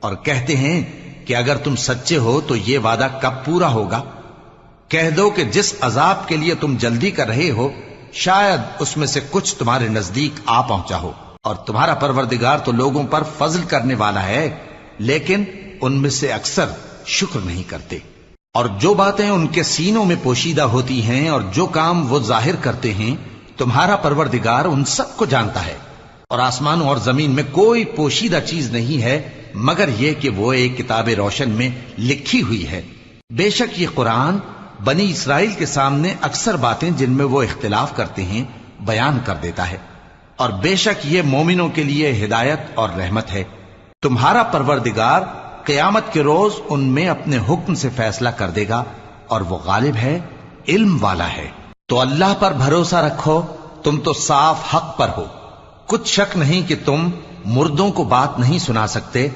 اور کہتے ہیں کہ اگر تم سچے ہو تو یہ وعدہ کب پورا ہوگا؟ کہہ دو کہ جس عذاب کے لیے تم جلدی کر رہے ہو شاید اس میں سے کچھ تمہارے نزدیک آ پہنچا ہو، اور تمہارا پروردگار تو لوگوں پر فضل کرنے والا ہے، لیکن ان میں سے اکثر شکر نہیں کرتے۔ اور جو باتیں ان کے سینوں میں پوشیدہ ہوتی ہیں اور جو کام وہ ظاہر کرتے ہیں تمہارا پروردگار ان سب کو جانتا ہے، اور آسمانوں اور زمین میں کوئی پوشیدہ چیز نہیں ہے مگر یہ کہ وہ ایک کتاب روشن میں لکھی ہوئی ہے۔ بے شک یہ قرآن بنی اسرائیل کے سامنے اکثر باتیں جن میں وہ اختلاف کرتے ہیں بیان کر دیتا ہے، اور بے شک یہ مومنوں کے لیے ہدایت اور رحمت ہے۔ تمہارا پروردگار قیامت کے روز ان میں اپنے حکم سے فیصلہ کر دے گا، اور وہ غالب ہے، علم والا ہے۔ تو اللہ پر بھروسہ رکھو، تم تو صاف حق پر ہو۔ کچھ شک نہیں کہ تم مردوں کو بات نہیں سنا سکتے